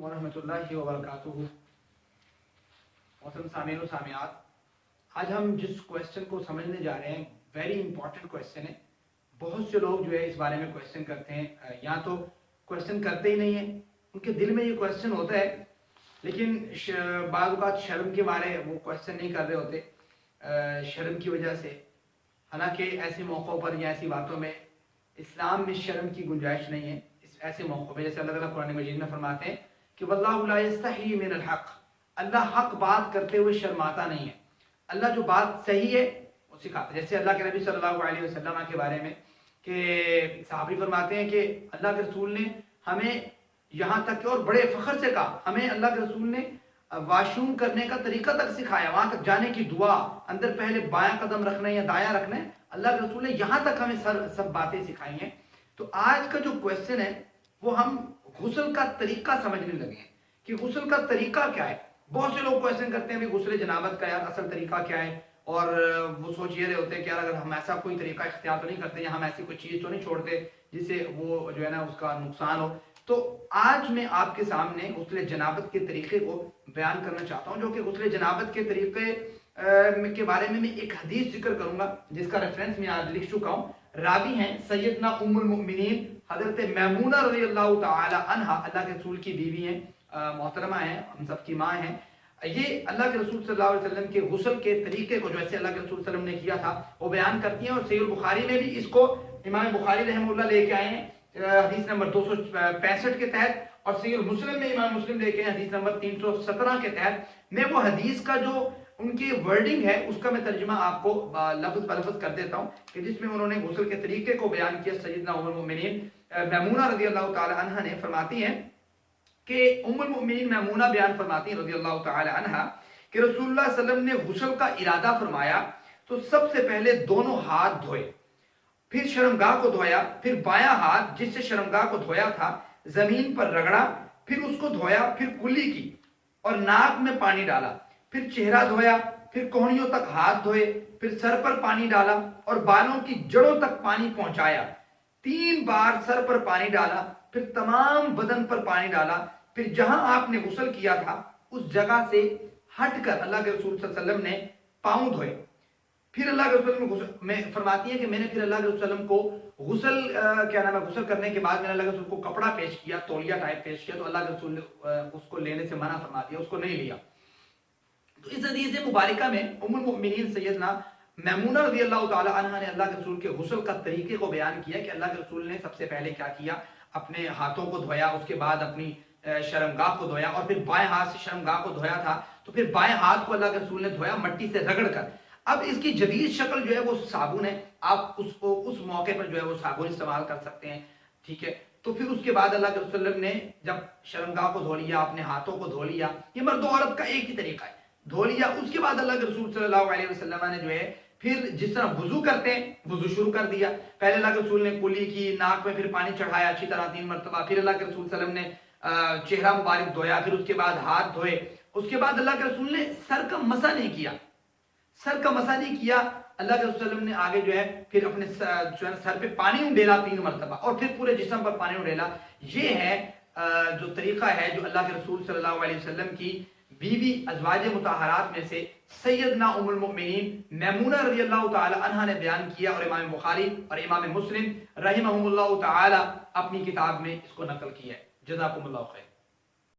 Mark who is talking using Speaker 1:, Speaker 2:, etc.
Speaker 1: ورحمۃ اللہ وبرکاتہ۔ محترم سامعین و سامعات، آج ہم جس کویسچن کو سمجھنے جا رہے ہیں ویری امپورٹنٹ کویسچن ہے۔ بہت سے لوگ جو ہے اس بارے میں کویسچن کرتے ہیں، یا تو کویسچن کرتے ہی نہیں ہیں، ان کے دل میں یہ کویسچن ہوتا ہے لیکن بعض اوقات شرم کے مارے وہ کویسچن نہیں کر رہے ہوتے، شرم کی وجہ سے۔ حالانکہ ایسے موقعوں پر یا ایسی باتوں میں اسلام میں شرم کی گنجائش نہیں ہے۔ ایسے موقعوں پہ جیسے اللہ تعالیٰ قرآن مجید میں فرماتے ہیں کہ واللہ لا یستحیی من الحق، اللہ حق بات کرتے ہوئے شرماتا نہیں ہے۔ اللہ جو بات صحیح ہے وہ سکھاتا ہے۔ جیسے اللہ کے نبی صلی اللہ علیہ وسلم کے بارے میں کہ صحابی فرماتے ہیں کہ اللہ کے رسول نے ہمیں یہاں تک کہ اور بڑے فخر سے کہا، ہمیں اللہ کے رسول نے واش روم کرنے کا طریقہ تک سکھایا، وہاں تک جانے کی دعا، اندر پہلے بایاں قدم رکھنا ہے یا دایاں رکھنا ہے، اللہ کے رسول نے یہاں تک ہمیں سب باتیں سکھائی ہیں۔ تو آج کا جو کویسچن ہے وہ ہم غسل کا طریقہ سمجھنے لگے ہیں کہ غسل کا طریقہ کیا ہے۔ بہت سے لوگ کویسچن کرتے ہیں کہ غسل جنابت کا یار اصل طریقہ کیا ہے، اور وہ سوچ یہ رہے ہوتے ہیں کہ یار اگر ہم ایسا کوئی طریقہ اختیار تو نہیں کرتے یا ہم ایسی کوئی چیز تو نہیں چھوڑتے جس سے وہ جو ہے نا اس کا نقصان ہو۔ تو آج میں آپ کے سامنے غسل جنابت کے طریقے کو بیان کرنا چاہتا ہوں، جو کہ غسل جنابت کے طریقے کے بارے میں ایک حدیث ذکر کروں گا جس کا ریفرنس میں آج لکھ چکا ہوں۔ راوی ہیں سیدنا ام المؤمنین حضرت میمونہ رضی اللہ تعالی عنہ، اللہ کے رسول کی بیوی ہیں، محترمہ ہیں، ہم سب کی ماں ہیں۔ یہ اللہ کے رسول صلی اللہ علیہ وسلم کے غسل کے طریقے کو جو ایسے اللہ کے رسول صلی اللہ علیہ وسلم نے کیا تھا وہ بیان کرتی ہیں، اور صحیح البخاری میں بھی اس کو امام بخاری رحمہ اللہ لے کے آئے ہیں حدیث نمبر 265 کے تحت، اور صحیح مسلم میں امام مسلم لے کے ہیں حدیث نمبر 317 کے تحت۔ میں وہ حدیث کا جو ان کی ورڈنگ ہے اس کا میں ترجمہ آپ کو لفظ بلفظ کر دیتا ہوں کہ جس میں انہوں نے غسل کے طریقے کو بیان کیا۔ سیدنا ام المؤمنین میمونہ رضی اللہ تعالی عنہ نے فرماتی ہیں کہ ام المؤمنین میمونہ بیان فرماتی ہیں رضی اللہ تعالی عنہ کہ رسول اللہ صلی اللہ علیہ وسلم نے غسل کا ارادہ فرمایا تو سب سے پہلے دونوں ہاتھ دھوئے، پھر شرمگاہ کو دھویا، پھر بایاں ہاتھ جس سے شرمگاہ کو دھویا تھا زمین پر رگڑا، پھر اس کو دھویا، پھر کلی کی اور ناک میں پانی ڈالا، پھر چہرہ دھویا، پھر کوہنیوں تک ہاتھ دھوئے، پھر سر پر پانی ڈالا اور بالوں کی جڑوں تک پانی پہنچایا، 3 بار سر پر پانی ڈالا، پھر تمام بدن پر پانی ڈالا، پھر جہاں آپ نے غسل کیا تھا اس جگہ سے ہٹ کر اللہ کے رسول صلی اللہ علیہ وسلم نے پاؤں دھوئے۔ پھر اللہ کے رسول میں فرماتی ہے کہ میں نے پھر اللہ کے رسول صلی اللہ علیہ وسلم کو غسل کرنے کے بعد میں نے اللہ کے رسول کو کپڑا پیش کیا، تولیہ ٹائپ پیش کیا، تو اللہ کے رسول نے اس کو لینے سے منع فرما دیا، اس کو نہیں لیا۔ تو اس حدیث مبارکہ میں ام المؤمنین سیدنا میمونہ رضی اللہ تعالی عنہ نے اللہ کے رسول کے غسل کا طریقے کو بیان کیا کہ اللہ کے رسول نے سب سے پہلے کیا کیا، اپنے ہاتھوں کو دھویا، اس کے بعد اپنی شرمگاہ کو دھویا، اور پھر بائیں ہاتھ سے شرمگاہ کو دھویا تھا تو پھر بائیں ہاتھ کو اللہ کے رسول نے دھویا مٹی سے رگڑ کر۔ اب اس کی جدید شکل جو ہے وہ صابن ہے، آپ اس کو اس موقع پر جو ہے وہ صابن استعمال کر سکتے ہیں، ٹھیک ہے۔ تو پھر اس کے بعد اللہ کے رسول صلی اللہ علیہ وسلم نے جب شرمگاہ کو دھو لیا، اپنے ہاتھوں کو دھو لیا، یہ مرد و عورت کا ایک ہی طریقہ ہے، دھو لیا، اس کے بعد اللہ کے رسول صلی اللہ علیہ وسلم نے جو ہے پھر جس طرح وضو کرتے ہیں وضو شروع کر دیا۔ پہلے اللہ کے رسول نے کلی کی، ناک میں پھر پانی چڑھایا اچھی طرح 3 مرتبہ، پھر اللہ کے رسول صلی اللہ علیہ وسلم نے چہرہ مبارک دھویا، پھر اس کے بعد ہاتھ دھوئے، اس کے بعد اللہ کے رسول نے سر کا مسح نہیں کیا، سر کا مسح نہیں کیا۔ اللہ کے رسول صلی اللہ علیہ وسلم نے آگے جو ہے پھر اپنے سر پہ پانی اڈیلا 3 مرتبہ، اور پھر پورے جسم پر پانی اڈیلا۔ یہ ہے جو طریقہ ہے جو اللہ کے رسول صلی اللہ علیہ وسلم کی بیوی ازواج مطہرات میں سے سیدنا ام المؤمنین میمونہ رضی اللہ تعالی عنہ نے بیان کیا، اور امام بخاری اور امام مسلم رحمہم اللہ تعالی اپنی کتاب میں اس کو نقل کیا ہے۔ جزاکم اللہ خیر۔